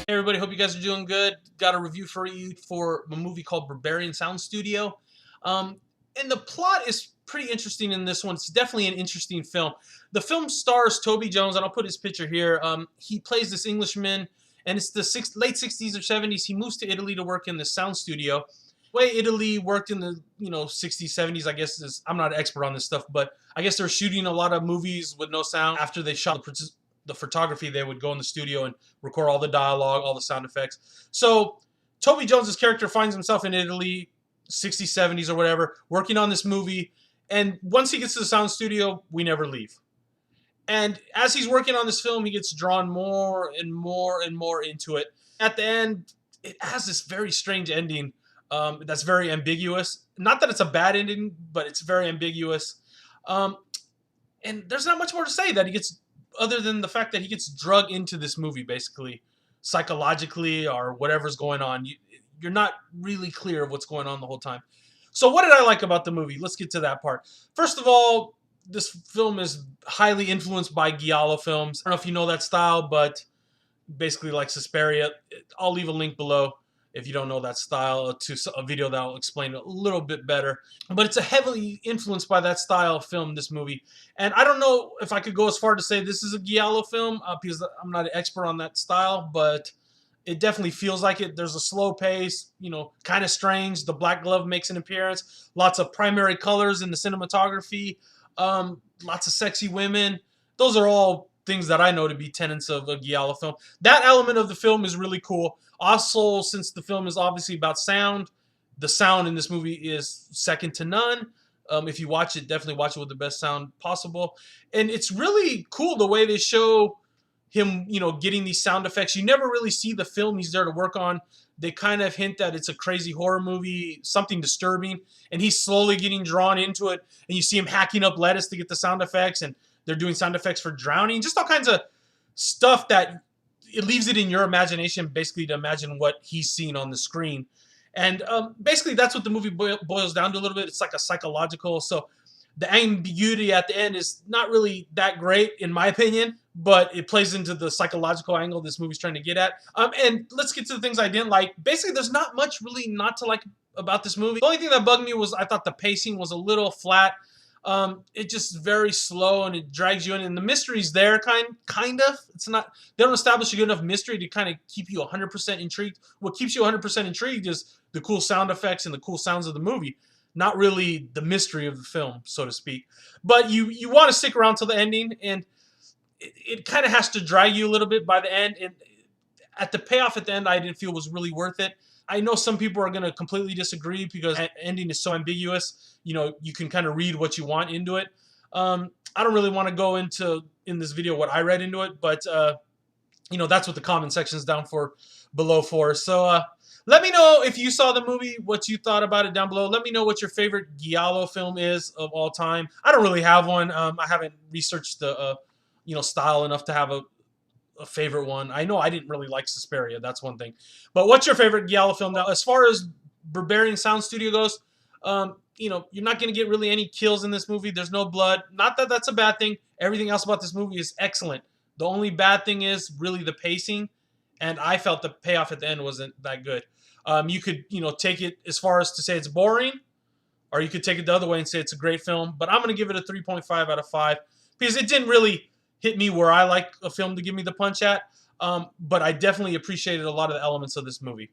Hey everybody, hope you guys are doing good. Got a review for you for a movie called Berberian Sound Studio. Um, and the plot is pretty interesting in this one. It's definitely an interesting film. The film stars Toby Jones, and I'll put his picture here. He plays this Englishman, and it's the late 60s or 70s. He moves to Italy to work in the sound studio. The way Italy worked in the 60s, 70s, I guess I'm not an expert on this stuff, but I guess they're shooting a lot of movies with no sound. After they shot the photography, they would go in the studio and record all the dialogue, all the sound effects. So Toby Jones's character finds himself in Italy, 60s, 70s or whatever, working on this movie. And once he gets to the sound studio, we never leave. And as he's working on this film, he gets drawn more and more and more into it. At the end, it has this very strange ending that's very ambiguous. Not that it's a bad ending, but it's very ambiguous. And there's not much more to say that he gets, other than the fact that he gets drug into this movie, basically, psychologically or whatever's going on. You're not really clear of what's going on the whole time. So what did I like about the movie? Let's get to that part. First of all, this film is highly influenced by Giallo films. I don't know if you know that style, but basically like Suspiria. I'll leave a link below if you don't know that style to a video that will explain it a little bit better. But it's a heavily influenced by that style of film, this movie. And I don't know if I could go as far to say this is a Giallo film because I'm not an expert on that style, but it definitely feels like it. There's a slow pace, kind of strange. The black glove makes an appearance. Lots of primary colors in the cinematography. Lots of sexy women. Those are all things that I know to be tenets of a Giallo film. That element of the film is really cool. Also, since the film is obviously about sound, the sound in this movie is second to none. If you watch it, definitely watch it with the best sound possible. And it's really cool the way they show him, getting these sound effects. You never really see the film he's there to work on. They kind of hint that it's a crazy horror movie, something disturbing, and he's slowly getting drawn into it. And you see him hacking up lettuce to get the sound effects, and they're doing sound effects for drowning. Just all kinds of stuff that it leaves it in your imagination, basically, to imagine what he's seeing on the screen. And basically, that's what the movie boils down to a little bit. It's like a psychological. So the ambiguity at the end is not really that great, in my opinion, but it plays into the psychological angle this movie's trying to get at. And let's get to the things I didn't like. Basically, there's not much really not to like about this movie. The only thing that bugged me was I thought the pacing was a little flat. It just very slow and it drags you in, and the mystery's there, kind of. It's not, they don't establish a good enough mystery to kind of keep you 100% intrigued. What keeps you 100% intrigued is the cool sound effects and the cool sounds of the movie, not really the mystery of the film, so to speak. But you want to stick around till the ending, and it kind of has to drag you a little bit by the end. And at the payoff at the end, I didn't feel was really worth it. I know some people are going to completely disagree because the ending is so ambiguous. You can kind of read what you want into it. I don't really want to go into in this video what I read into it, but that's what the comment section is down for below for. So let me know if you saw the movie, what you thought about it down below. Let me know what your favorite Giallo film is of all time. I don't really have one. I haven't researched the style enough to have a favorite one. I know I didn't really like Suspiria. That's one thing. But what's your favorite Giallo film? Now, as far as Berberian Sound Studio goes, you're not going to get really any kills in this movie. There's no blood. Not that that's a bad thing. Everything else about this movie is excellent. The only bad thing is really the pacing, and I felt the payoff at the end wasn't that good. You could, take it as far as to say it's boring, or you could take it the other way and say it's a great film. But I'm going to give it a 3.5 out of 5 because it didn't really hit me where I like a film to give me the punch at. But I definitely appreciated a lot of the elements of this movie.